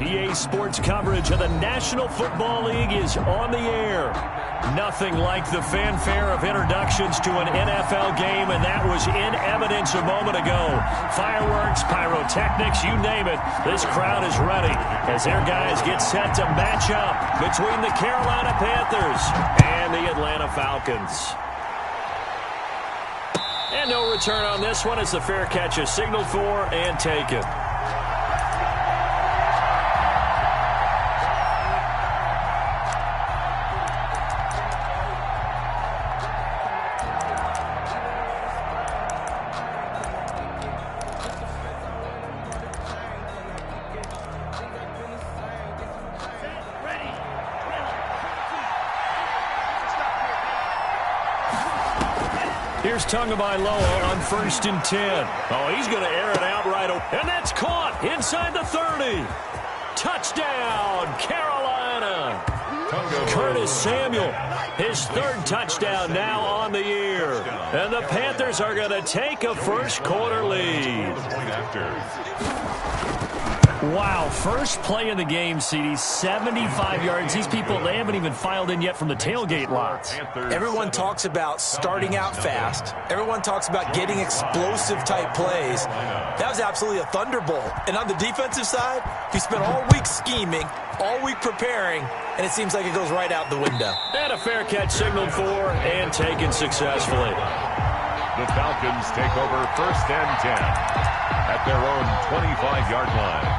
EA Sports coverage of the National Football League is on the air. Nothing like the fanfare of introductions to an NFL game, and that was in evidence a moment ago. Fireworks, pyrotechnics, you name it. This crowd is ready as their guys get set to match up between the Carolina Panthers and the Atlanta Falcons. And no return on this one as the fair catch is signaled for and taken. Here's Tagovailoa on 1st and 10. Oh, he's going to air it out right away. And that's caught inside the 30. Touchdown, Carolina. Curtis Samuel, his 3rd touchdown now on the year. And the Panthers are going to take a first quarter lead. Wow, first play of the game, CD, 75 yards. These people, they haven't even filed in yet from the tailgate lots. Everyone talks about starting out fast. Everyone talks about getting explosive-type plays. That was absolutely a thunderbolt. And on the defensive side, he spent all week scheming, all week preparing, and it seems like it goes right out the window. And a fair catch signaled for and taken successfully. The Falcons take over 1st and 10 at their own 25-yard line.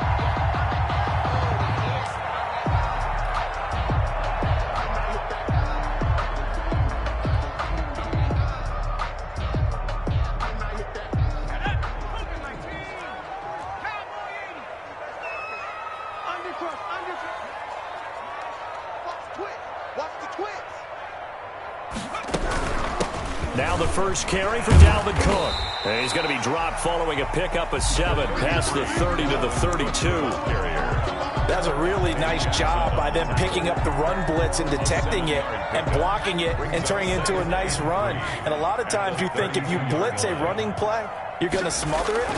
Now the first carry for Dalvin Cook. And he's going to be dropped following a pickup of 7 past the 30 to the 32. That's a really nice job by them picking up the run blitz and detecting it and blocking it and turning it into a nice run. And a lot of times you think if you blitz a running play, you're going to smother it.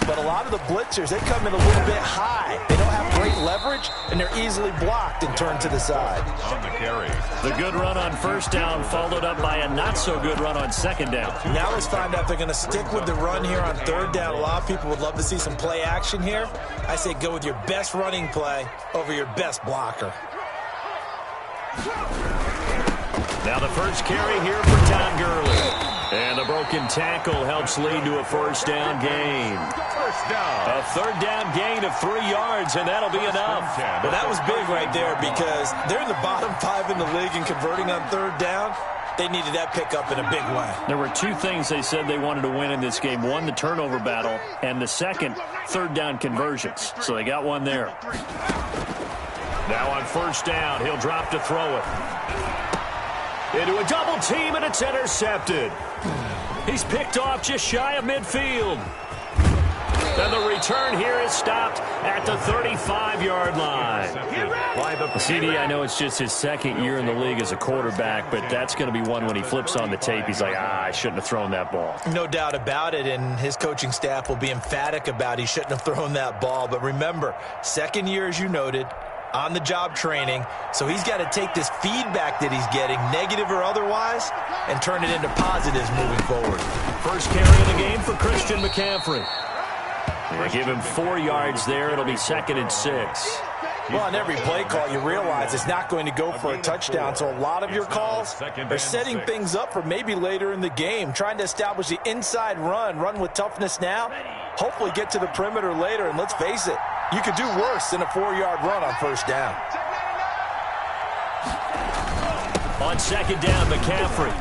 But a lot of the blitzers, they come in a little bit high. They don't have great leverage, and they're easily blocked and turned to the side. On the carry. The good run on 1st down followed up by a not-so-good run on 2nd down. Now let's find out if they're going to stick with the run here on 3rd down. A lot of people would love to see some play action here. I say go with your best running play over your best blocker. Now the first carry here for Todd Gurley. And the broken tackle helps lead to a 1st down gain. First down. A 3rd down gain of 3 yards, and that'll be enough. Well, that was big right there because they're in the bottom 5 in the league and converting on 3rd down. They needed that pickup in a big way. There were 2 things they said they wanted to win in this game. One, the turnover battle, and the second, 3rd down conversions. So they got one there. Now on 1st down, he'll drop to throw it. Into a double team, and it's intercepted. He's picked off just shy of midfield. And the return here is stopped at the 35-yard line. CD, I know it's just his 2nd year in the league as a quarterback, but that's going to be one when he flips on the tape, he's like, I shouldn't have thrown that ball. No doubt about it, and his coaching staff will be emphatic about he shouldn't have thrown that ball. But remember, 2nd year, as you noted, on-the-job training, so he's got to take this feedback that he's getting, negative or otherwise, and turn it into positives moving forward. First carry of the game for Christian McCaffrey. They give him 4 yards there. It'll be 2nd and 6. Well, on every play call, you realize it's not going to go for a touchdown, so a lot of your calls are setting things up for maybe later in the game, trying to establish the inside run with toughness now, hopefully get to the perimeter later, and let's face it, you could do worse than a 4-yard run on 1st down. On 2nd down, McCaffrey.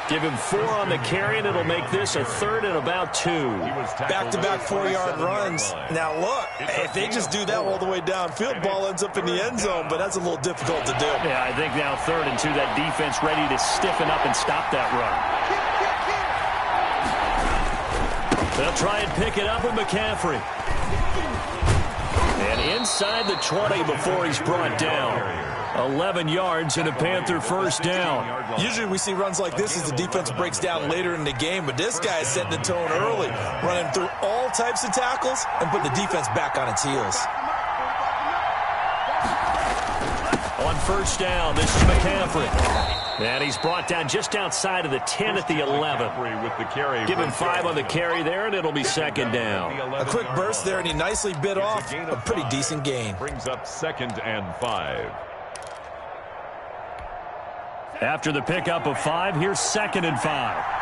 Give him 4 on the carry, and it'll make this a 3rd and about 2. Back-to-back 4-yard runs. Now, look, if they just do that all the way downfield, ball ends up in the end zone, but that's a little difficult to do. Yeah, I think now 3rd and 2, that defense ready to stiffen up and stop that run. They'll try and pick it up with McCaffrey. And inside the 20 before he's brought down. 11 yards and a Panther 1st down. Usually we see runs like this as the defense breaks down later in the game, but this guy is setting the tone early, running through all types of tackles and putting the defense back on its heels. On first down, this is McCaffrey. And he's brought down just outside of the 10 at the 11. Give him 5 on the carry there, and it'll be second down. A quick burst there, and he nicely bit off a pretty decent gain. Brings up 2nd and 5. After the pickup of 5, here's 2nd and 5.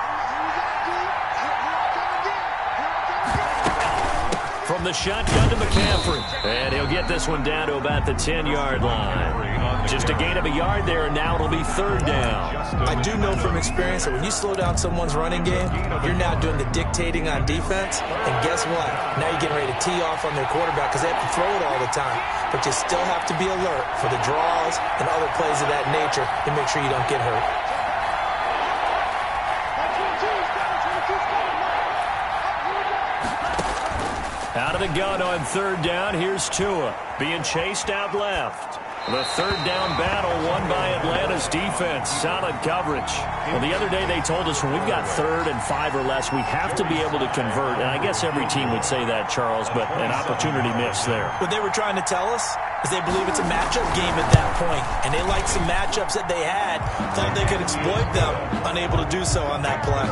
From the shotgun to McCaffrey. And he'll get this one down to about the 10-yard line. Just a gain of a yard there, and now it'll be 3rd down. I do know from experience that when you slow down someone's running game, you're now doing the dictating on defense. And guess what? Now you're getting ready to tee off on their quarterback because they have to throw it all the time. But you still have to be alert for the draws and other plays of that nature to make sure you don't get hurt. Out of the gun on 3rd down, here's Tua being chased out left. The 3rd down battle won by Atlanta's defense. Solid coverage. Well, the other day they told us when we've got 3rd and 5 or less, we have to be able to convert. And I guess every team would say that, Charles, but an opportunity missed there. What they were trying to tell us is they believe it's a matchup game at that point. And they liked some matchups that they had, thought they could exploit them, unable to do so on that play.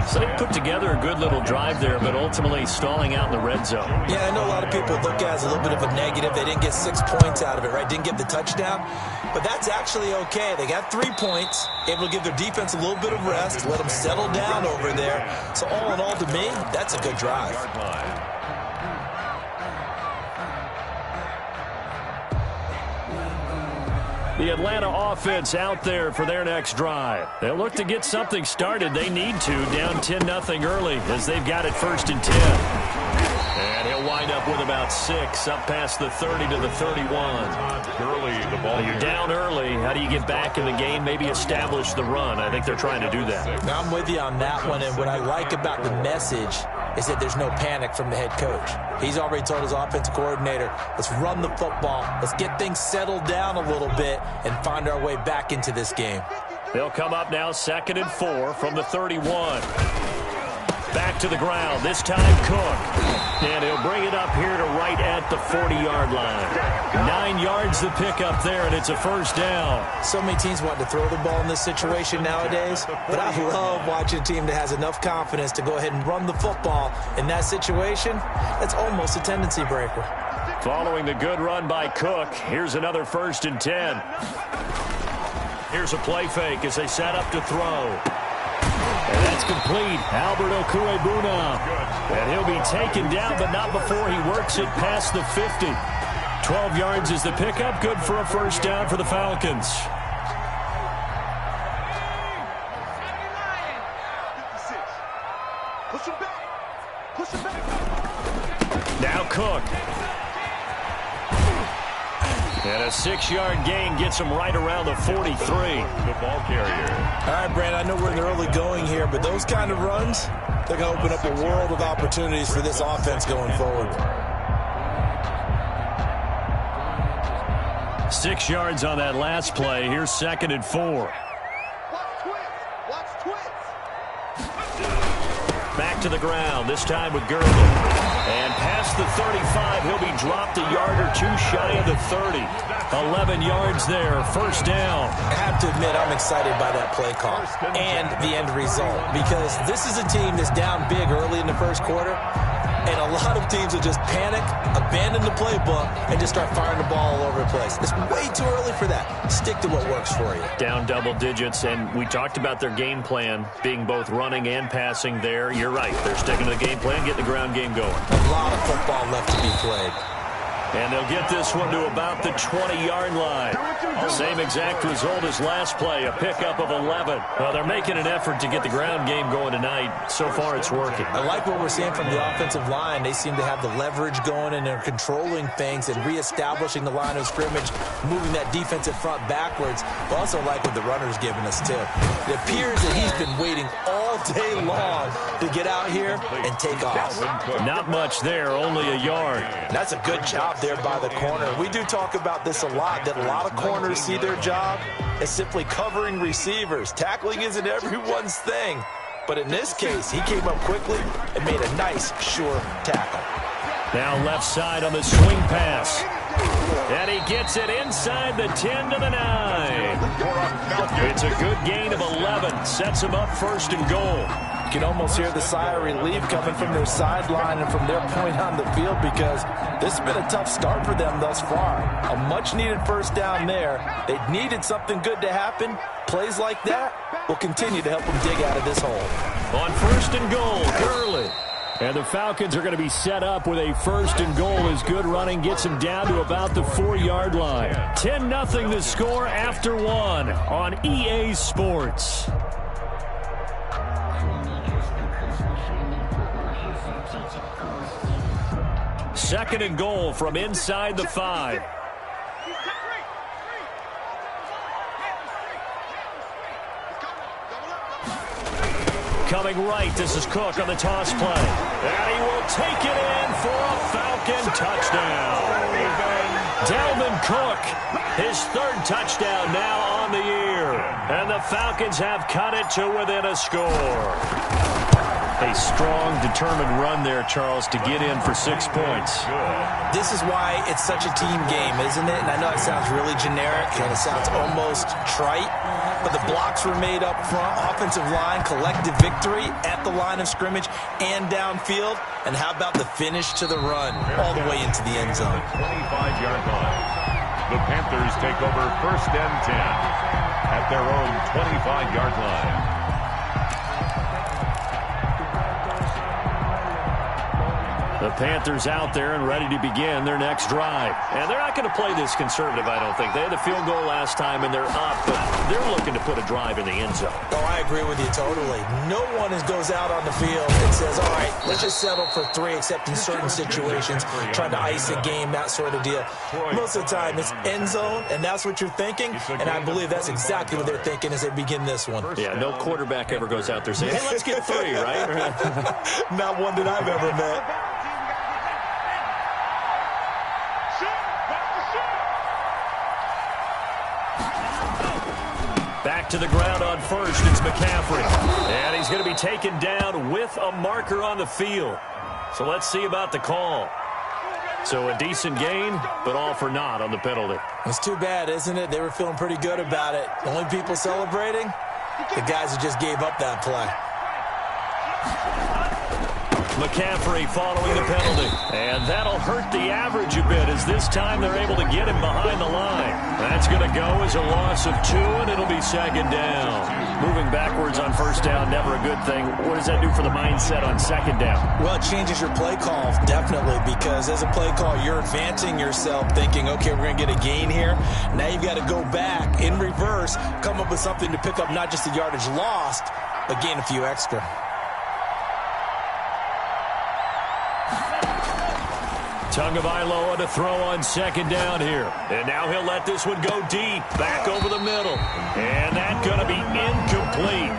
So they put together a good little drive there, but ultimately stalling out in the red zone. Yeah, I know a lot of people look at it as a little bit of a negative. They didn't get 6 points out of it, right? Didn't get the touchdown. But that's actually okay. They got 3 points, able to give their defense a little bit of rest, let them settle down over there. So all in all, to me, that's a good drive. The Atlanta offense out there for their next drive. They'll look to get something started. They need to, down 10-0 early as they've got it 1st and 10. And he'll wind up with about 6 up past the 30 to the 31. You're down early. How do you get back in the game? Maybe establish the run. I think they're trying to do that. Now, I'm with you on that one, and what I like about the message is that there's no panic from the head coach. He's already told his offensive coordinator, let's run the football, let's get things settled down a little bit and find our way back into this game. They'll come up now 2nd and 4 from the 31. Back to the ground, this time Cook. And he'll bring it up here to right at the 40-yard line. 9 yards to pick up there, and it's a 1st down. So many teams want to throw the ball in this situation nowadays, but I love watching a team that has enough confidence to go ahead and run the football. In that situation, that's almost a tendency breaker. Following the good run by Cook, here's another 1st and 10. Here's a play fake as they set up to throw. And that's complete. Albert Okuebuna. And he'll be taken down, but not before he works it past the 50. 12 yards is the pickup. Good for a 1st down for the Falcons. Now Cook. And a 6-yard gain gets him right around the 43. The ball carrier. All right, Brand, I know we're in the early going here, but those kind of runs, they're going to open up a world of opportunities for this offense going forward. 6 yards on that last play. Here's 2nd and 4. Back to the ground, this time with Gurley. And past the 35, he'll be dropped a yard or 2 shy of the 30. 11 yards there, 1st down. I have to admit, I'm excited by that play call and the end result because this is a team that's down big early in the 1st quarter. And a lot of teams will just panic, abandon the playbook, and just start firing the ball all over the place. It's way too early for that. Stick to what works for you. Down double digits, and we talked about their game plan being both running and passing there. You're right. They're sticking to the game plan, getting the ground game going. A lot of football left to be played. And they'll get this one to about the 20-yard line. Same exact result as last play, a pickup of 11. Well, they're making an effort to get the ground game going tonight. So far, it's working. I like what we're seeing from the offensive line. They seem to have the leverage going, and they're controlling things and reestablishing the line of scrimmage, moving that defensive front backwards. I also like what the runner's giving us, too. It appears that he's been waiting all day long to get out here and take off. Not much there, only a yard. That's a good job there by the corner. We do talk about this a lot, that a lot of corners see their job as simply covering receivers. Tackling isn't everyone's thing. But in this case, he came up quickly and made a nice, sure tackle. Now left side on the swing pass. And he gets it inside the 10 to the 9. It's a good gain of 11. Sets him up first and goal. You can almost hear the sigh of relief coming from their sideline and from their point on the field because this has been a tough start for them thus far. A much-needed first down there. They needed something good to happen. Plays like that will continue to help them dig out of this hole. On first and goal, Gurley. And the Falcons are going to be set up with a first and goal as good running gets them down to about the 4-yard line. 10-0 the score after one on EA Sports. Second and goal from inside the 5. Coming right, this is Cook on the toss play. And he will take it in for a Falcon touchdown. Dalvin Cook, his third touchdown now on the year. And the Falcons have cut it to within a score. A strong, determined run there, Charles, to get in for 6 points. This is why it's such a team game, isn't it? And I know it sounds really generic and it sounds almost trite, but the blocks were made up front, offensive line, collective victory at the line of scrimmage and downfield. And how about the finish to the run all the way into the end zone? 25-yard line. The Panthers take over first and 10 at their own 25-yard line. The Panthers out there and ready to begin their next drive. And they're not going to play this conservative, I don't think. They had a field goal last time, and they're up, but they're looking to put a drive in the end zone. Oh, I agree with you totally. No one goes out on the field and says, all right, let's just settle for 3, except in certain situations, trying to ice a game, that sort of deal. Most of the time, it's end zone, and that's what you're thinking, and I believe that's exactly what they're thinking as they begin this one. Yeah, no quarterback ever goes out there saying, hey, let's get 3, right? Not one that I've ever met. Back to the ground on first, it's McCaffrey. And he's going to be taken down with a marker on the field. So let's see about the call. So a decent gain, but all for naught on the penalty. It's too bad, isn't it? They were feeling pretty good about it. The only people celebrating, the guys who just gave up that play. McCaffrey following the penalty. And that'll hurt the average a bit as this time they're able to get him behind the line. That's going to go as a loss of 2, and it'll be second down. Moving backwards on first down, never a good thing. What does that do for the mindset on second down? Well, it changes your play call, definitely, because as a play call, you're advancing yourself thinking, okay, we're going to get a gain here. Now you've got to go back in reverse, come up with something to pick up not just the yardage lost, but gain a few extra. Tagovailoa to throw on second down here. And now he'll let this one go deep, back over the middle. And that's going to be incomplete.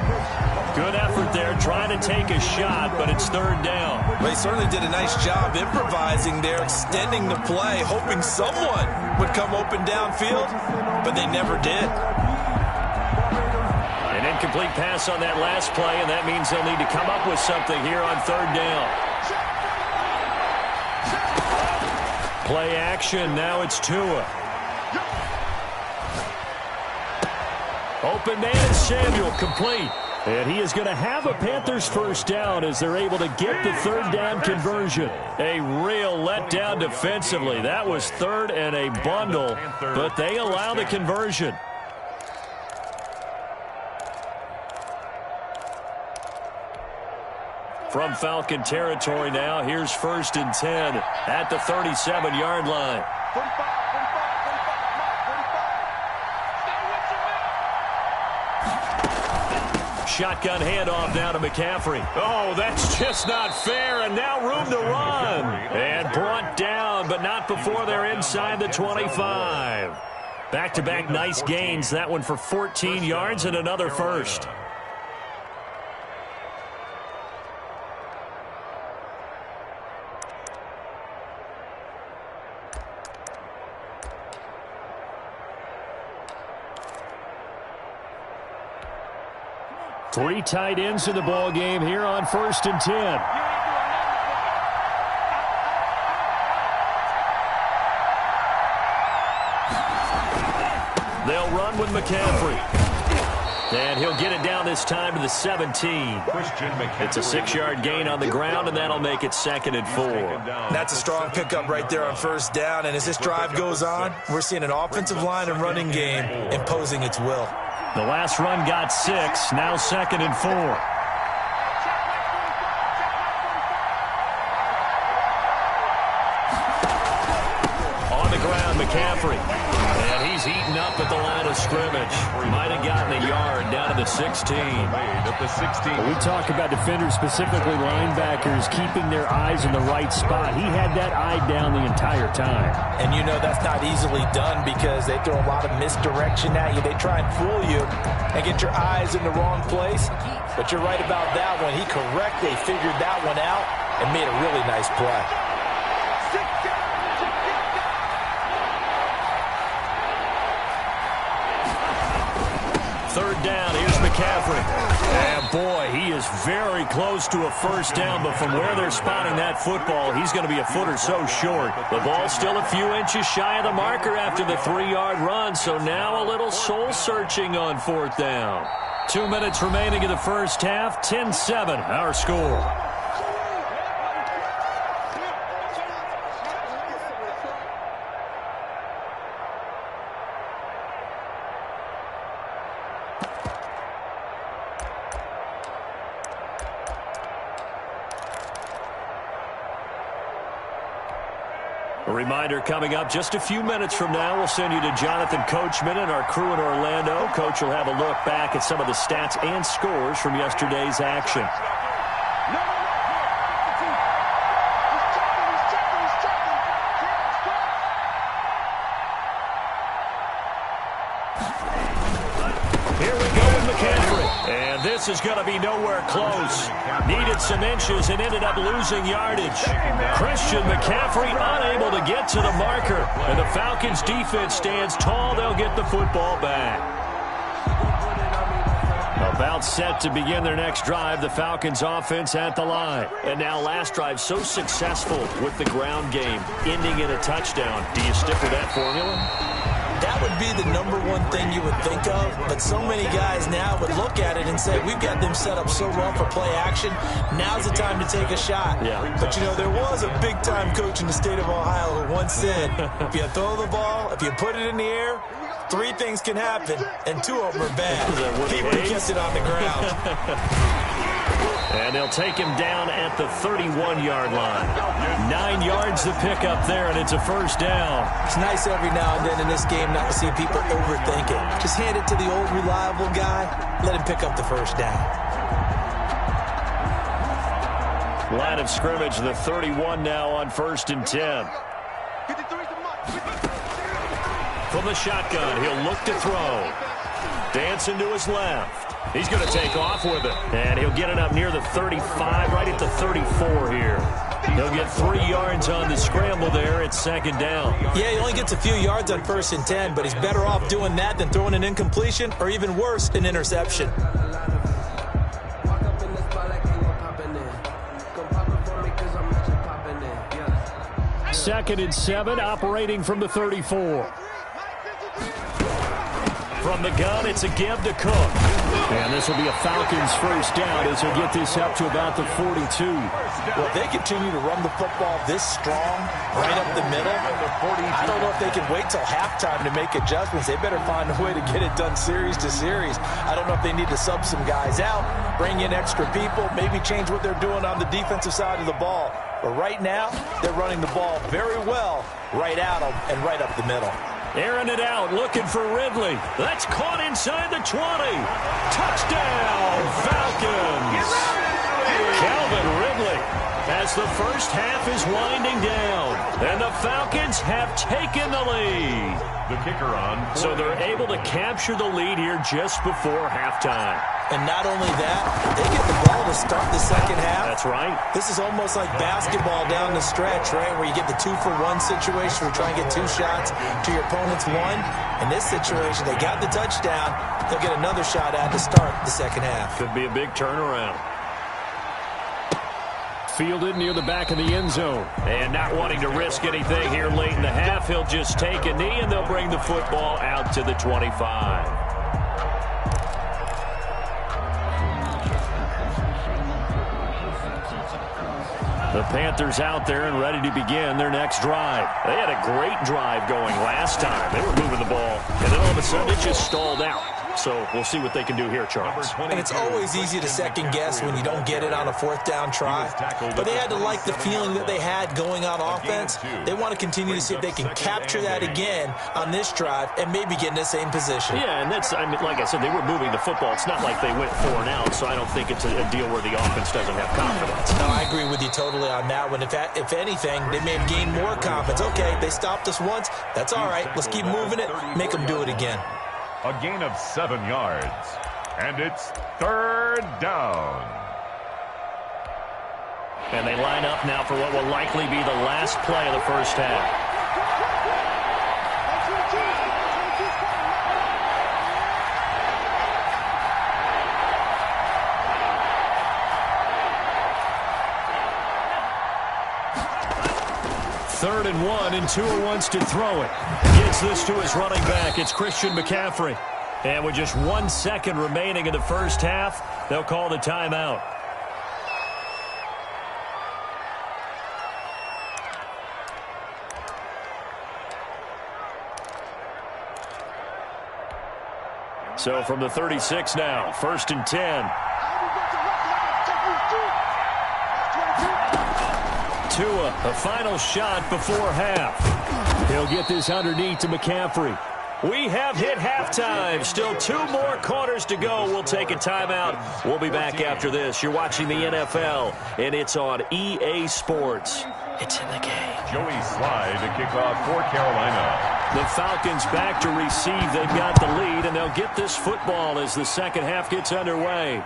Good effort there, trying to take a shot, but it's third down. They certainly did a nice job improvising there, extending the play, hoping someone would come open downfield, but they never did. An incomplete pass on that last play, and that means they'll need to come up with something here on third down. Play action, now it's Tua. Open man, Samuel, complete. And he is going to have a Panthers first down as they're able to get the third down conversion. A real letdown defensively. That was third and a bundle, but they allow the conversion. From Falcon territory now, here's first and 10 at the 37-yard line. Shotgun handoff now to McCaffrey. Oh, that's just not fair, and now room to run. And brought down, but not before they're inside the 25. Back-to-back nice gains, that one for 14 yards and another first. Three tight ends in the ball game here on first and 10. They'll run with McCaffrey. And he'll get it down this time to the 17. It's a 6-yard gain on the ground, and that'll make it 2nd and 4. That's a strong pickup right there on first down. And as this drive goes on, we're seeing an offensive line and running game imposing its will. The last run got 6, now 2nd and 4. On the ground, McCaffrey. And he's eaten up at the line of scrimmage. Might have gotten a yard down to the 16. We talk about defenders, specifically linebackers, keeping their eyes in the right spot. He had that eye down the entire time. And you know that's not easily done because they throw a lot of misdirection at you. They try and fool you and get your eyes in the wrong place. But you're right about that one. He correctly figured that one out and made a really nice play. Third down, here's McCaffrey. And boy, he is very close to a first down, but from where they're spotting that football, he's going to be a foot or so short. The ball's still a few inches shy of the marker after the 3-yard run, so now a little soul-searching on 4th down. 2 minutes remaining in the first half, 10-7, our score. A reminder coming up just a few minutes from now, we'll send you to Jonathan Coachman and our crew in Orlando. Coach will have a look back at some of the stats and scores from yesterday's action. Here we go with McCaffrey. And this is going to be nowhere close. Needed some inches and ended up losing yardage. Christian McCaffrey unable to get to the marker. And the Falcons defense stands tall. They'll get the football back. About set to begin their next drive, the Falcons offense at the line. And now last drive so successful with the ground game, ending in a touchdown. Do you stick with that formula? That would be the number one thing you would think of, but so many guys now would look at it and say, we've got them set up so well for play action, now's the time to take a shot. Yeah. But, you know, there was a big-time coach in the state of Ohio who once said, if you throw the ball, if you put it in the air, 3 things can happen, and 2 of them are bad. Keeper gets it on the ground. And they'll take him down at the 31-yard line. 9 yards to pick up there, and it's a first down. It's nice every now and then in this game not to see people overthink it. Just hand it to the old reliable guy. Let him pick up the first down. Line of scrimmage, the 31 now on 1st and 10. From the shotgun, he'll look to throw. Dancing to his left. He's going to take off with it. And he'll get it up near the 35, right at the 34 here. He'll get 3 yards on the scramble there. It's 2nd down. Yeah, he only gets a few yards on 1st and 10, but he's better off doing that than throwing an incompletion or even worse, an interception. Second and 7, operating from the 34. From the gun, it's a give to Cook. And this will be a Falcons first down as he'll get this up to about the 42. Well, if they continue to run the football this strong, right up the middle, I don't know if they can wait till halftime to make adjustments. They better find a way to get it done series to series. I don't know if they need to sub some guys out, bring in extra people, maybe change what they're doing on the defensive side of the ball. But right now, they're running the ball very well right at them and right up the middle. Airing it out, looking for Ridley. That's caught inside the 20. Touchdown, Falcons. Calvin Ridley, as the first half is winding down. And the Falcons have taken the lead. The kicker on. So they're able to capture the lead here just before halftime. And not only that, they get the ball to start the second half. That's right. This is almost like basketball down the stretch, right, where you get the 2-for-1 situation where you try and get 2 shots to your opponent's 1. In this situation, they got the touchdown. They'll get another shot at to start the second half. Could be a big turnaround. fielded near the back of the end zone. And not wanting to risk anything here late in the half, he'll just take a knee, and they'll bring the football out to the 25. The Panthers out there and ready to begin their next drive. They had a great drive going last time. They were moving the ball, and then all of a sudden it just stalled out. So we'll see what they can do here, Charles. And it's always easy to second guess when you don't get it on a fourth down try. But they had to like the feeling that they had going on offense. They want to continue to see if they can capture that again on this drive and maybe get in the same position. Yeah, and that's, I mean, like I said, they were moving the football. It's not like they went 4 and out, so I don't think it's a deal where the offense doesn't have confidence. No, I agree with you totally on that one. If anything, they may have gained more confidence. Okay, they stopped us once. That's all right. Let's keep moving it. Make them do it again. A gain of 7 yards. And it's 3rd down. And they line up now for what will likely be the last play of the first half. Third and 1, and Tua wants to throw it. Gets this to his running back. It's Christian McCaffrey. And with just 1 second remaining in the first half, they'll call the timeout. So from the 36 now, 1st and 10. Tua, a final shot before half. He'll get this underneath to McCaffrey. We have hit halftime. Still 2 more quarters to go. We'll take a timeout. We'll be back after this. You're watching the NFL, and it's on EA Sports. It's in the game. Joey Slye to kick off for Carolina. The Falcons back to receive. They've got the lead, and they'll get this football as the second half gets underway.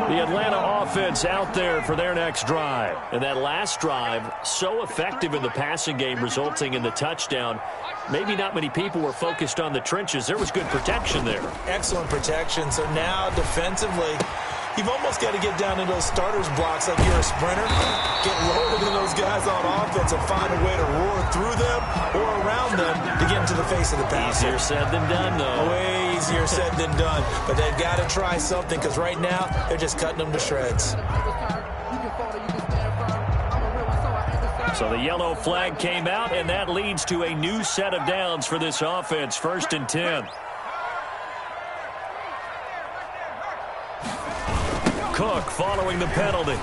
The Atlanta offense out there for their next drive. And that last drive, so effective in the passing game, resulting in the touchdown. Maybe not many people were focused on the trenches. There was good protection there. Excellent protection. So now defensively, you've almost got to get down in those starters blocks like you're a sprinter. Get lower than those guys on offense and find a way to roar through them or around them to get into the face of the passer. Easier said than done, though. Way easier said than done. But they've got to try something because right now they're just cutting them to shreds. So the yellow flag came out, and that leads to a new set of downs for this offense. 1st and 10. Cook following the penalty.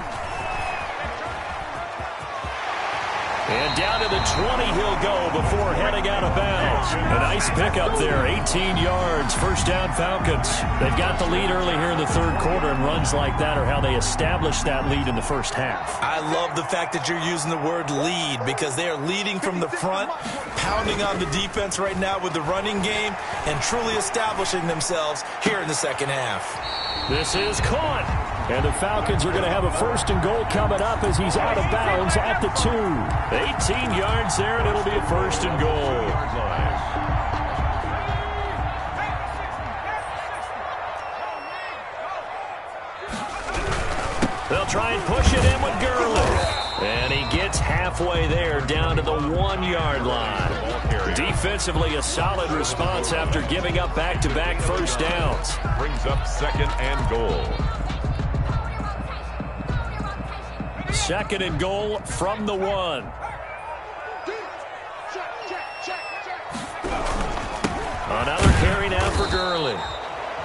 And down to the 20 he'll go before heading out of bounds. A nice pickup there, 18 yards, 1st down Falcons. They've got the lead early here in the 3rd quarter, and runs like that are how they establish that lead in the first half. I love the fact that you're using the word lead because they are leading from the front, pounding on the defense right now with the running game, and truly establishing themselves here in the second half. This is caught. And the Falcons are going to have a 1st and goal coming up as he's out of bounds at the 2. 18 yards there, and it'll be a 1st and goal. They'll try and push it in with Gurley. And he gets halfway there, down to the 1-yard line. Defensively, a solid response after giving up back-to-back first downs. Brings up 2nd and goal. 2nd and goal from the 1. Another carry now for Gurley.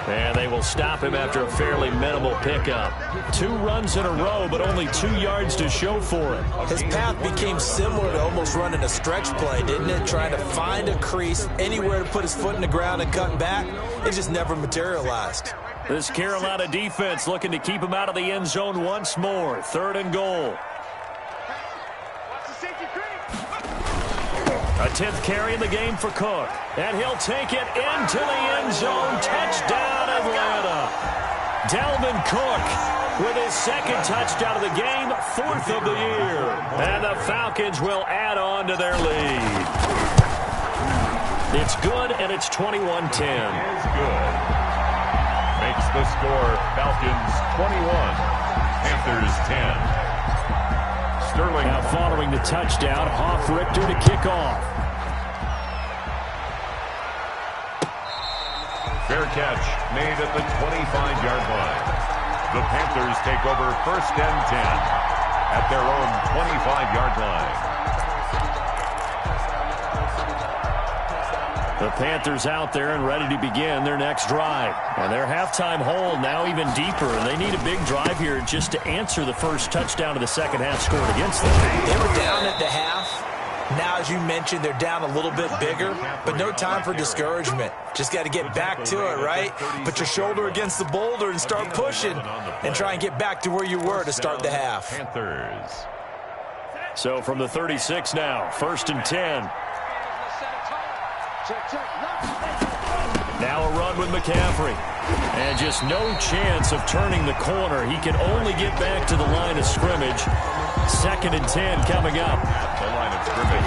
And they will stop him after a fairly minimal pickup. 2 runs in a row, but only 2 yards to show for it. His path became similar to almost running a stretch play, didn't it? Trying to find a crease, anywhere to put his foot in the ground and cut back. It just never materialized. This Carolina defense looking to keep him out of the end zone once more. 3rd and goal. A 10th carry in the game for Cook. And he'll take it into the end zone. Touchdown, Atlanta. Dalvin Cook with his second touchdown of the game, 4th of the year. And the Falcons will add on to their lead. It's good, and it's 21-10. Is good. Makes the score Falcons 21, Panthers 10. Sterling. Now following the touchdown, Hoff-Richter to kick off. Fair catch made at the 25-yard line. The Panthers take over 1st and 10 at their own 25-yard line. The Panthers out there and ready to begin their next drive. And their halftime hole now even deeper. And they need a big drive here just to answer the first touchdown of the second half scored against them. They were down at the half. Now, as you mentioned, they're down a little bit bigger, but no time for discouragement. Just got to get back to it, right? Put your shoulder against the boulder and start pushing and try and get back to where you were to start the half. Panthers. So from the 36 now, 1st and 10. Now a run with McCaffrey. And just no chance of turning the corner. He can only get back to the line of scrimmage. 2nd and 10 coming up.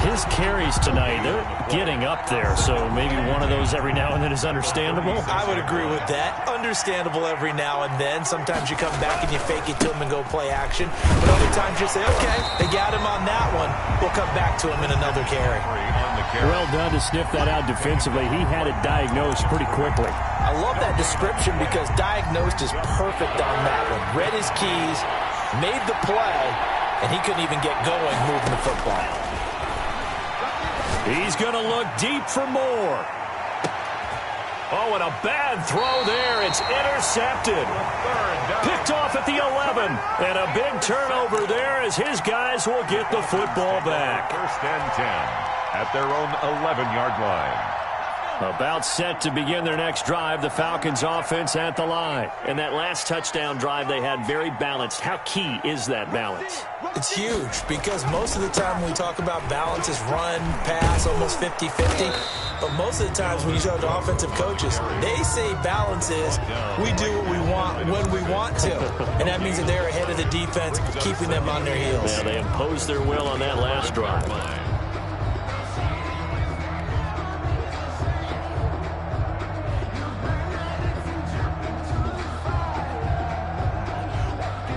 His carries tonight, they're getting up there, so maybe one of those every now and then is understandable. I would agree with that. Understandable every now and then. Sometimes you come back and you fake it to him and go play action. But other times you say, okay, they got him on that one. We'll come back to him in another carry. Well done to sniff that out defensively. He had it diagnosed pretty quickly. I love that description because diagnosed is perfect on that one. Read his keys, made the play, and he couldn't even get going moving the football. He's going to look deep for more. Oh, and a bad throw there. It's intercepted. Picked off at the 11. And a big turnover there as his guys will get the football back. 1st and 10 at their own 11-yard line. About set to begin their next drive, the Falcons offense at the line. And that last touchdown drive they had very balanced. How key is that balance? It's huge because most of the time when we talk about balance is run, pass, almost 50-50. But most of the times when you talk to offensive coaches, they say balance is we do what we want when we want to. And that means that they're ahead of the defense, keeping them on their heels. Yeah, they imposed their will on that last drive.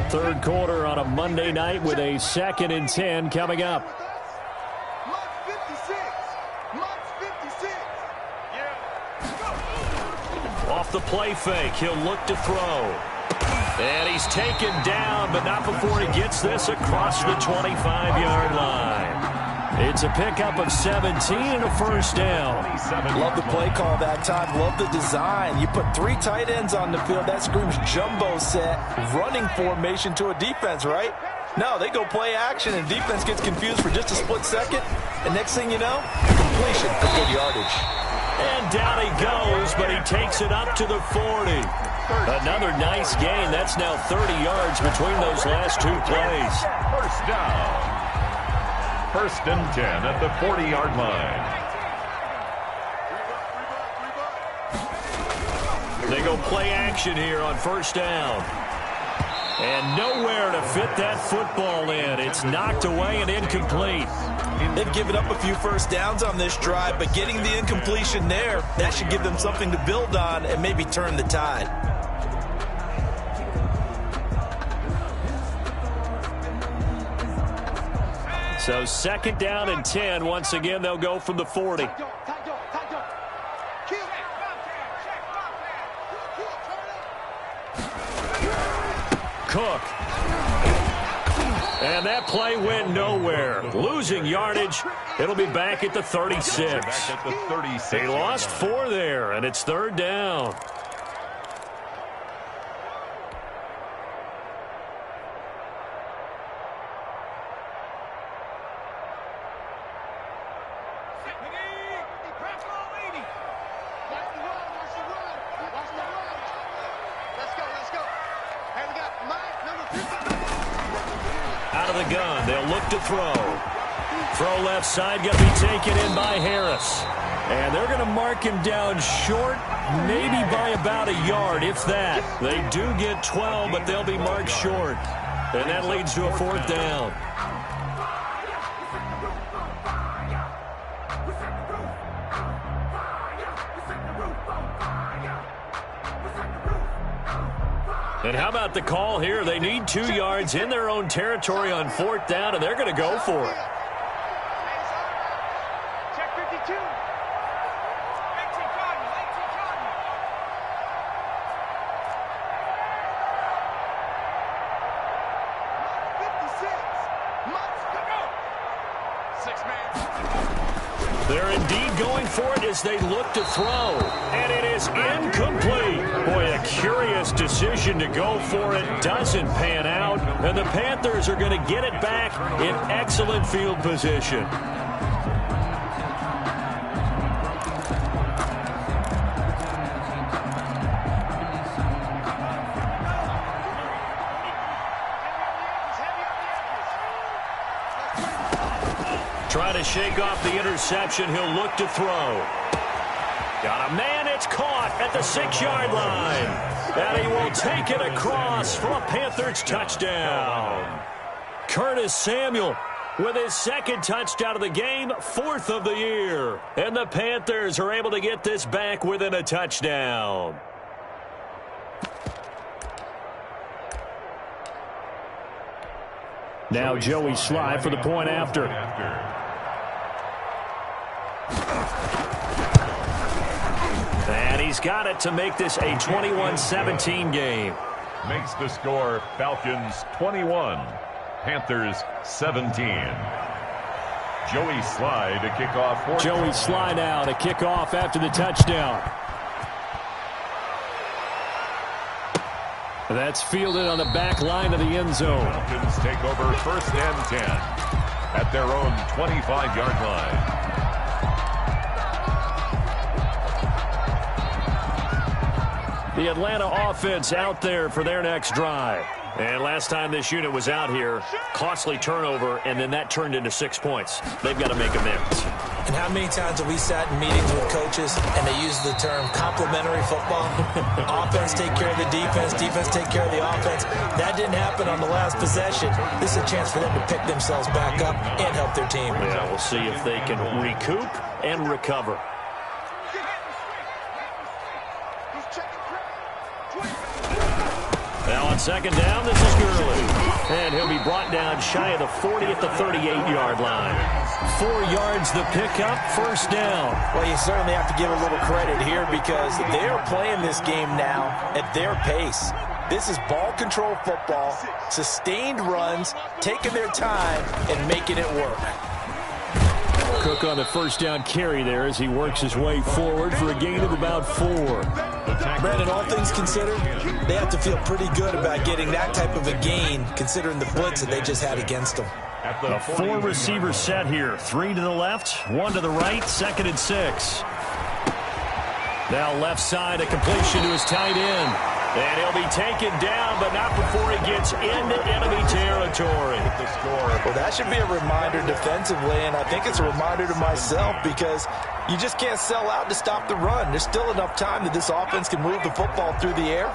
Third quarter on a Monday night with a 2nd and 10 coming up. Off the play fake, he'll look to throw. And he's taken down, but not before he gets this across the 25-yard line. It's a pickup of 17 and a 1st down. Love the play call that time. Love the design. You put 3 tight ends on the field. That screams jumbo set, running formation to a defense, right? No, they go play action, and defense gets confused for just a split second. And next thing you know, completion for good yardage. And down he goes, but he takes it up to the 40. Another nice gain. That's now 30 yards between those last 2 plays. 1st down. 1st and 10 at the 40-yard line. They go play action here on 1st down. And nowhere to fit that football in. It's knocked away and incomplete. They've given up a few 1st downs on this drive, but getting the incompletion there, that should give them something to build on and maybe turn the tide. So 2nd down and 10. Once again, they'll go from the 40. Cook. And that play went nowhere. Losing yardage. It'll be back at the 36. They lost 4 there, and it's 3rd down. Out of the gun, they'll look to throw. Throw left side, going to be taken in by Harris. And they're going to mark him down short, maybe by about a yard, if that. They do get 12, but they'll be marked short. And that leads to a 4th down. And how about the call here? They need 2 yards in their own territory on 4th down, and they're going to go for it. Check 52. 18 Cotton. 18 Cotton. They're indeed going for it as they look to throw. And it is incomplete. Boy, a curious decision to go for it. Doesn't pan out. And the Panthers are going to get it back in excellent field position. Try to shake off the interception. He'll look to throw. Got a man. It's caught at the 6-yard line. And he will take it across for a Panthers touchdown. Curtis Samuel with his 2nd touchdown of the game, 4th of the year. And the Panthers are able to get this back within a touchdown. Now Joey Sly for the point after. And he's got it to make this a 21-17 game. Makes the score Falcons 21, Panthers 17. Joey Sly to kick off. Joey Sly now to kick off after the touchdown. That's fielded on the back line of the end zone. Falcons take over 1st and 10 at their own 25-yard line. The Atlanta offense out there for their next drive. And last time this unit was out here, costly turnover, and then that turned into 6 points. They've got to make amends. And how many times have we sat in meetings with coaches and they use the term complementary football? Offense take care of the defense, defense take care of the offense. That didn't happen on the last possession. This is a chance for them to pick themselves back up and help their team. Yeah, we'll see if they can recoup and recover. Now on 2nd down, this is Gurley. And he'll be brought down shy of the 40 at the 38-yard line. 4 yards the pickup, 1st down. Well, you certainly have to give a little credit here because they are playing this game now at their pace. This is ball control football, sustained runs, taking their time and making it work. Cook on the 1st down carry there as he works his way forward for a gain of about 4. Brandon, all things considered, they have to feel pretty good about getting that type of a gain considering the blitz that they just had against them. A 4-receiver set here. 3 to the left, 1 to the right, 2nd and 6. Now left side, a completion to his tight end. And he'll be taken down, but not before he gets into enemy territory. Well, that should be a reminder defensively, and I think it's a reminder to myself because you just can't sell out to stop the run. There's still enough time that this offense can move the football through the air,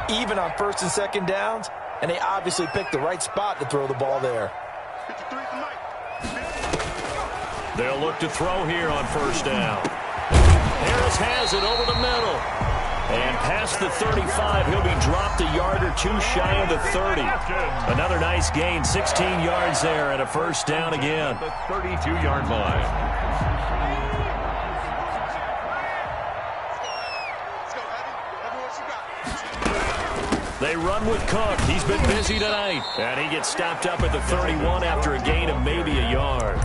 even on 1st and 2nd downs, and they obviously picked the right spot to throw the ball there. They'll look to throw here on 1st down. Harris has it over the middle. And past the 35, he'll be dropped a yard or 2 shy of the 30. Another nice gain, 16 yards there and a 1st down again. The 32-yard line. They run with Cook. He's been busy tonight. And he gets stopped up at the 31 after a gain of maybe a yard.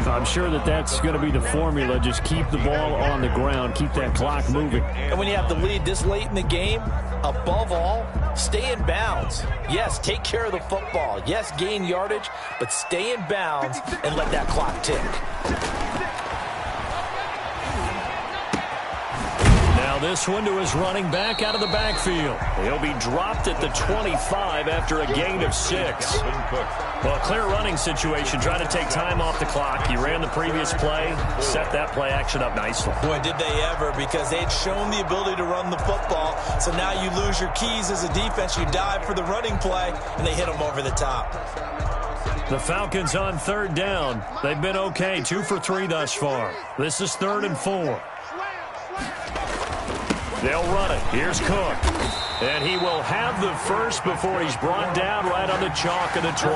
I'm sure that that's going to be the formula. Just keep the ball on the ground. Keep that clock moving. And when you have the lead this late in the game, above all, stay in bounds. Yes, take care of the football. Yes, gain yardage, but stay in bounds and let that clock tick. Now Now this one to his running back out of the backfield. He'll be dropped at the 25 after a gain of 6. Well, a clear running situation. Trying to take time off the clock. He ran the previous play, set that play action up nicely. Boy, did they ever, because they'd shown the ability to run the football. So now you lose your keys as a defense. You dive for the running play, and they hit them over the top. The Falcons on 3rd down. They've been okay, 2 for 3 thus far. This is 3rd and 4. They'll run it. Here's Cook. And he will have the first before he's brought down right on the chalk of the 20.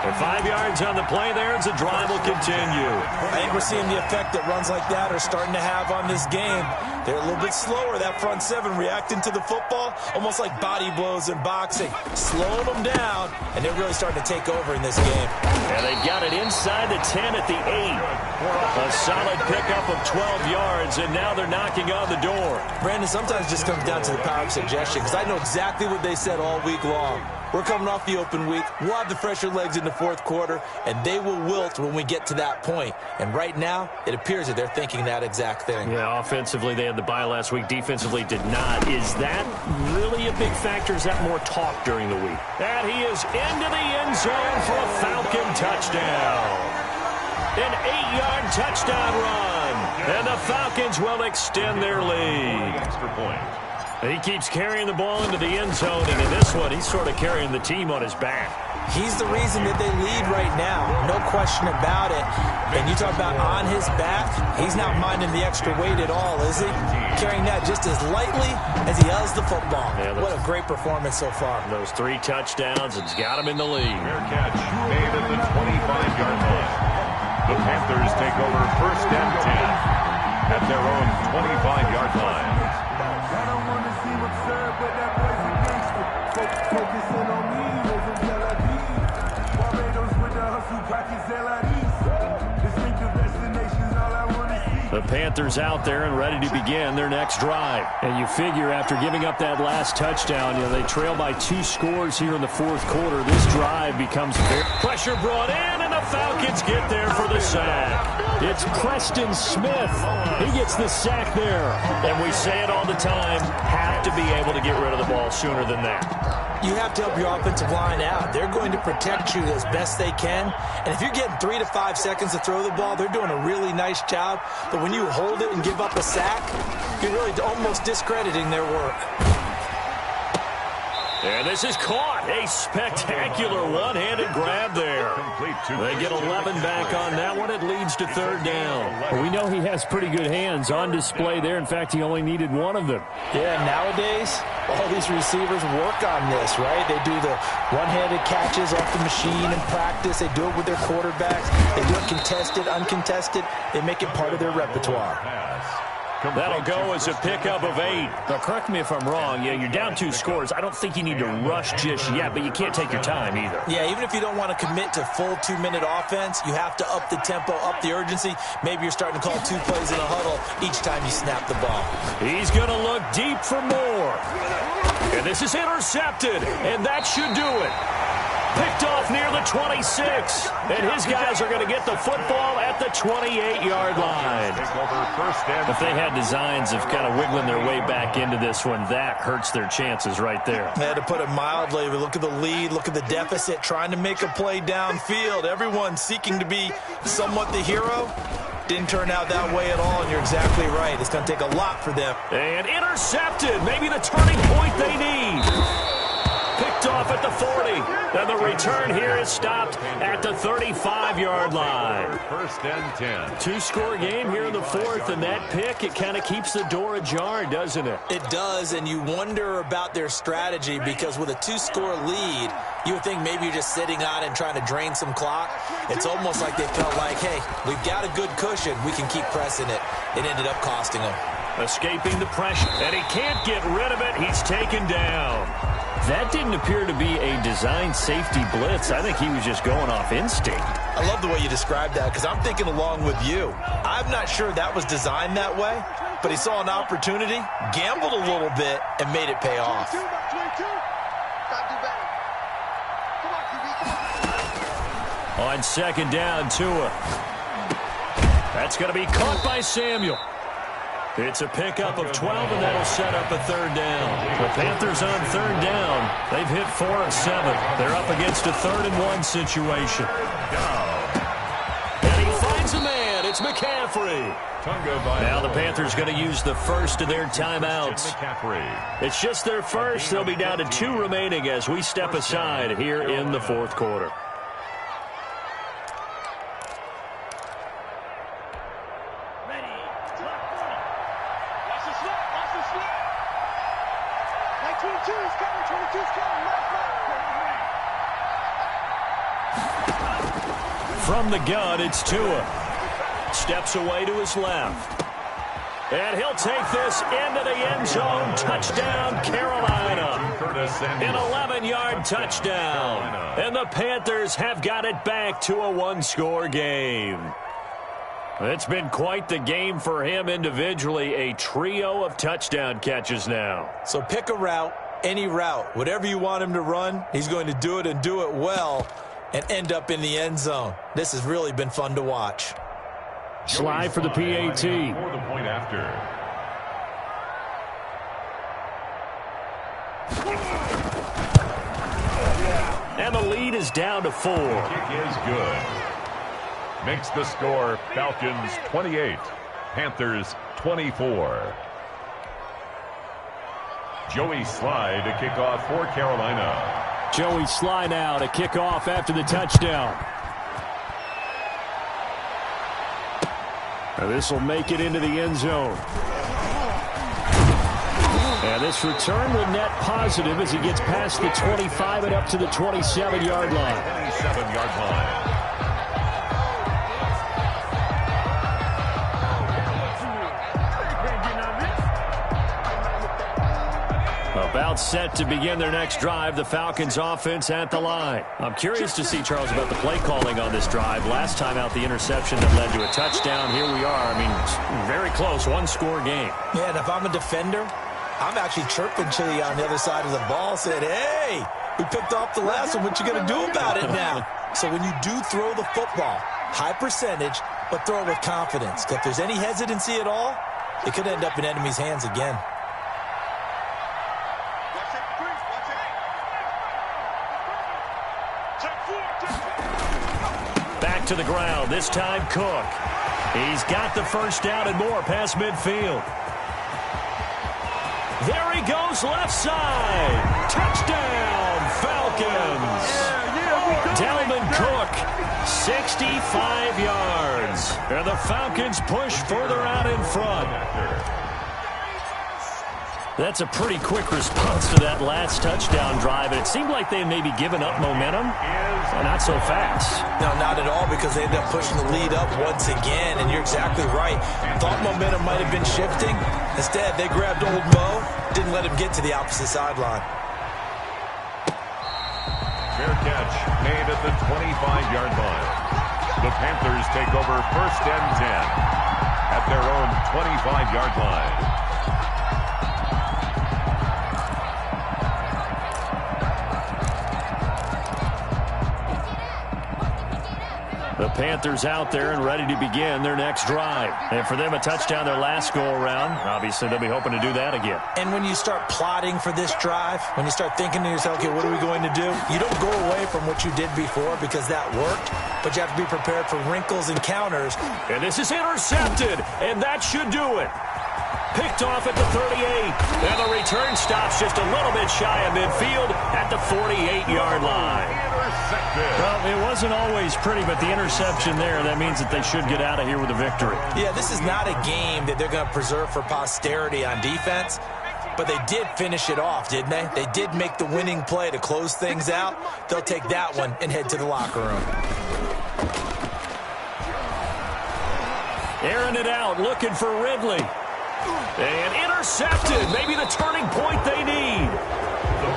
And 5 yards on the play there as the drive will continue. I think we're seeing the effect that runs like that are starting to have on this game. They're a little bit slower, that front 7, reacting to the football, almost like body blows in boxing. Slowing them down, and they're really starting to take over in this game. And they got it inside the 10 at the 8. A solid pickup of 12 yards, and now they're knocking on the door. Brandon, sometimes it just comes down to the power of suggestion, because I know exactly what they said all week long. We're coming off the open week. We'll have the fresher legs in the 4th quarter, and they will wilt when we get to that point. And right now, it appears that they're thinking that exact thing. Yeah, offensively, they had the bye last week. Defensively, did not. Is that really a big factor? Is that more talk during the week? And he is into the end zone for a Falcon touchdown. An 8-yard touchdown run. And the Falcons will extend their lead. Extra point. And he keeps carrying the ball into the end zone, and in this one, he's sort of carrying the team on his back. He's the reason that they lead right now, no question about it. And you talk about on his back, he's not minding the extra weight at all, is he? Carrying that just as lightly as he does the football. Yeah, what a great performance so far. Those 3 touchdowns, it's got him in the lead. Fair catch made at the 25-yard line. The Panthers take over 1st and 10 at their own 25-yard line. The Panthers out there and ready to begin their next drive. And you figure after giving up that last touchdown, they trail by 2 scores here in the 4th quarter. This drive becomes pressure brought in, and the Falcons get there for the sack. It's Preston Smith. He gets the sack there. And we say it all the time, have to be able to get rid of the ball sooner than that. You have to help your offensive line out. They're going to protect you as best they can. And if you're getting 3 to 5 seconds to throw the ball, they're doing a really nice job. But when you hold it and give up a sack, you're really almost discrediting their work. And this is caught. A spectacular one-handed grab there. They get 11 back on that one. It leads to 3rd down. Well, we know he has pretty good hands on display there. In fact, he only needed 1 of them. Yeah, nowadays, all these receivers work on this, right? They do the one-handed catches off the machine in practice. They do it with their quarterbacks. They do it contested, uncontested. They make it part of their repertoire. That'll go as a pickup of 8. Now, correct me if I'm wrong. Yeah, you're down 2 scores. I don't think you need to rush just yet, but you can't take your time either. Yeah, even if you don't want to commit to full 2-minute offense, you have to up the tempo, up the urgency. Maybe you're starting to call 2 plays in a huddle each time you snap the ball. He's going to look deep for more. And this is intercepted, and that should do it. Picked off near the 26. And his guys are going to get the football at the 28-yard line. If they had designs of kind of wiggling their way back into this one, that hurts their chances right there. They had to put it mildly. We look at the lead, look at the deficit, trying to make a play downfield. Everyone seeking to be somewhat the hero. Didn't turn out that way at all, and you're exactly right. It's going to take a lot for them. And intercepted. Maybe the turning point they need. Picked off at the 40. And the return here is stopped at the 35-yard line. 1st and 10. 2-score game here in the 4th, and that pick, it kind of keeps the door ajar, doesn't it? It does, and you wonder about their strategy, because with a 2-score lead, you would think maybe you're just sitting on it and trying to drain some clock. It's almost like they felt like, hey, we've got a good cushion. We can keep pressing it. It ended up costing them. Escaping the pressure, and he can't get rid of it. He's taken down. That didn't appear to be a designed safety blitz. I think he was just going off instinct. I love the way you described that, because I'm thinking along with you. I'm not sure that was designed that way, but he saw an opportunity, gambled a little bit, and made it pay off. On 2nd down, Tua. That's going to be caught by Samuel. It's a pickup of 12, and that'll set up a third down. The Panthers on third down. They've hit 4 of 7. They're up against a 3rd-and-1 situation. And he finds a man. It's McCaffrey. Now the Panthers going to use the first of their timeouts. It's just their first. They'll be down to 2 remaining as we step aside here in the 4th quarter. From the gun, it's Tua. Steps away to his left. And he'll take this into the end zone. Touchdown, Carolina. An 11-yard touchdown. And the Panthers have got it back to a 1-score game. It's been quite the game for him individually. A trio of touchdown catches now. So pick a route, any route. Whatever you want him to run, he's going to do it and do it well and end up in the end zone. This has really been fun to watch. Slide for the PAT. For the point after. And the lead is down to 4. Kick is good. Makes the score Falcons 28, Panthers 24. Joey Slye to kick off for Carolina. Joey Slye now to kick off after the touchdown. And this will make it into the end zone. And this return will net positive as he gets past the 25 and up to the 27-yard line. 27-yard line. About set to begin their next drive. The Falcons offense at the line. I'm curious to see, Charles, about the play calling on this drive. Last time out, the interception that led to a touchdown. Here we are. I mean, very close. 1-score game. Yeah, and if I'm a defender, I'm actually chirping to you on the other side of the ball, saying, hey, we picked off the last one. What you going to do about it now? So when you do throw the football, high percentage, but throw it with confidence. If there's any hesitancy at all, it could end up in enemy's hands again. Back to the ground. This time, Cook. He's got the first down and more past midfield. There he goes, left side. Touchdown, Falcons. Dalvin Cook, 65 yards. And the Falcons push further out in front. That's a pretty quick response to that last touchdown drive. And it seemed like they had maybe given up momentum. Not so fast. No, not at all, because they ended up pushing the lead up once again. And you're exactly right. Thought momentum might have been shifting. Instead, they grabbed old Mo, didn't let him get to the opposite sideline. Fair catch made at the 25-yard line. The Panthers take over 1st and 10 at their own 25-yard line. The Panthers out there and ready to begin their next drive. And for them, a touchdown their last go-around. Obviously, they'll be hoping to do that again. And when you start plotting for this drive, when you start thinking to yourself, okay, what are we going to do? You don't go away from what you did before because that worked, but you have to be prepared for wrinkles and counters. And this is intercepted, and that should do it. Picked off at the 38. And the return stops just a little bit shy of midfield at the 48-yard line. Well, it wasn't always pretty, but the interception there, that means that they should get out of here with a victory. Yeah, this is not a game that they're going to preserve for posterity on defense, but they did finish it off, didn't they? They did make the winning play to close things out. They'll take that one and head to the locker room. Airing it out, looking for Ridley. And intercepted. Maybe the turning point they need.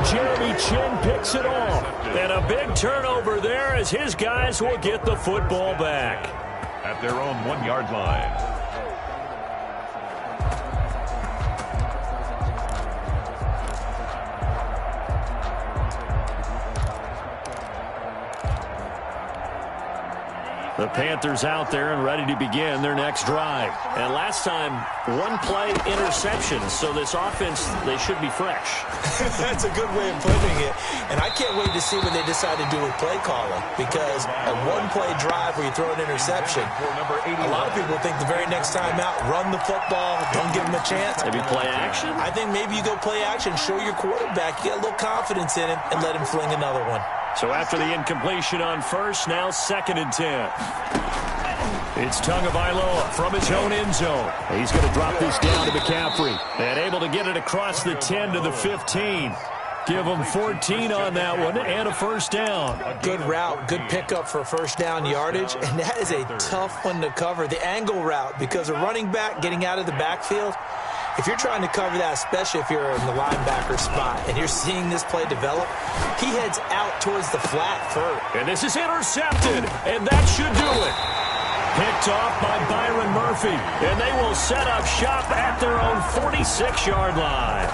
Jeremy Chin picks it off. And a big turnover there as his guys will get the football back. At their own 1-yard line. The Panthers out there and ready to begin their next drive. And last time, one-play interception. So this offense, they should be fresh. That's a good way of putting it. And I can't wait to see what they decide to do with play calling. Because a one-play drive where you throw an interception, a lot of people think the very next time out, run the football, don't give them a chance. Maybe play action? I think maybe you go play action, show your quarterback, you get a little confidence in him, and let him fling another one. So after the incompletion on first, now 2nd and 10. It's Tagovailoa from his own end zone. He's going to drop this down to McCaffrey. And able to get it across the 10 to the 15. Give him 14 on that one and a first down. Good route, good pickup for first down yardage, and that is a tough one to cover. The angle route, because a running back getting out of the backfield, if you're trying to cover that, especially if you're in the linebacker spot and you're seeing this play develop, he heads out towards the flat first. And this is intercepted, and that should do it. Picked off by Byron Murphy, and they will set up shop at their own 46-yard line.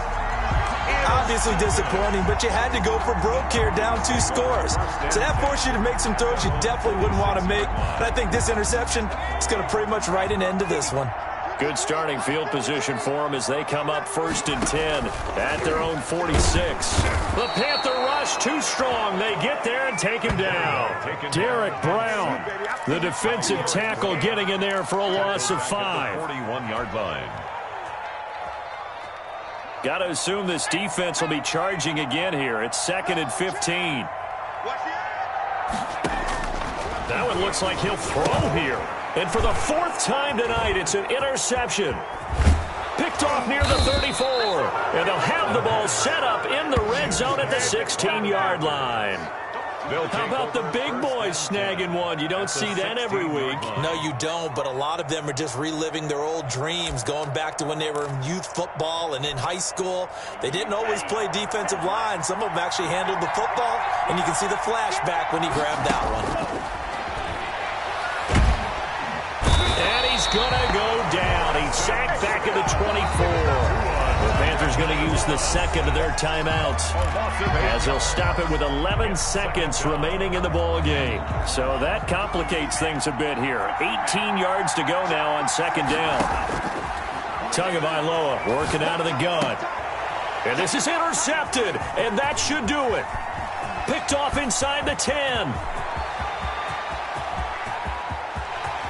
Obviously disappointing, but you had to go for broke here, down 2 scores. So that forced you to make some throws you definitely wouldn't want to make. But I think this interception is going to pretty much write an end to this one. Good starting field position for them as they come up 1st and 10 at their own 46. The Panther rush too strong. They get there and take him down. Derek Brown, the defensive tackle, getting in there for a loss of 5. 41-yard line. Got to assume this defense will be charging again here. It's 2nd and 15. That one looks like he'll throw here. And for the 4th time tonight, it's an interception. Picked off near the 34. And they'll have the ball set up in the red zone at the 16-yard line. How about the big boys snagging one? You don't see that every week. No, you don't, but a lot of them are just reliving their old dreams, going back to when they were in youth football and in high school. They didn't always play defensive line. Some of them actually handled the football, and you can see the flashback when he grabbed that one. And he's going to go down. He's sacked back at the 24. The Panthers going to use the 2nd of their timeout as they'll stop it with 11 seconds remaining in the ball game. So that complicates things a bit here. 18 yards to go now on 2nd down. Tagovailoa working out of the gun. And this is intercepted, and that should do it. Picked off inside the 10.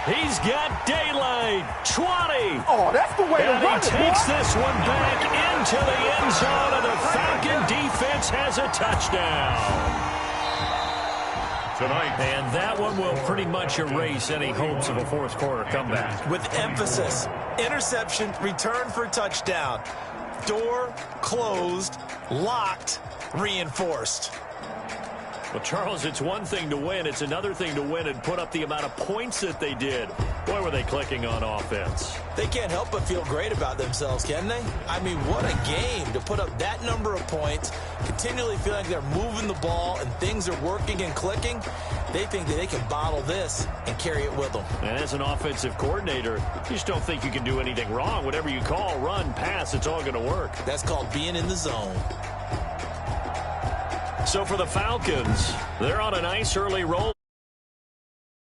He's got daylight. 20. Oh, that's the way to run it, And he takes this one back into the end zone, and the Falcon defense has a touchdown. Tonight. And that one will pretty much erase any hopes of a 4th quarter comeback. With emphasis, interception, return for touchdown. Door closed, locked, reinforced. Well, Charles, it's one thing to win. It's another thing to win and put up the amount of points that they did. Boy, were they clicking on offense. They can't help but feel great about themselves, can they? I mean, what a game to put up that number of points, continually feeling like they're moving the ball and things are working and clicking. They think that they can bottle this and carry it with them. And as an offensive coordinator, you just don't think you can do anything wrong. Whatever you call, run, pass, it's all going to work. That's called being in the zone. So for the Falcons, they're on a nice early roll.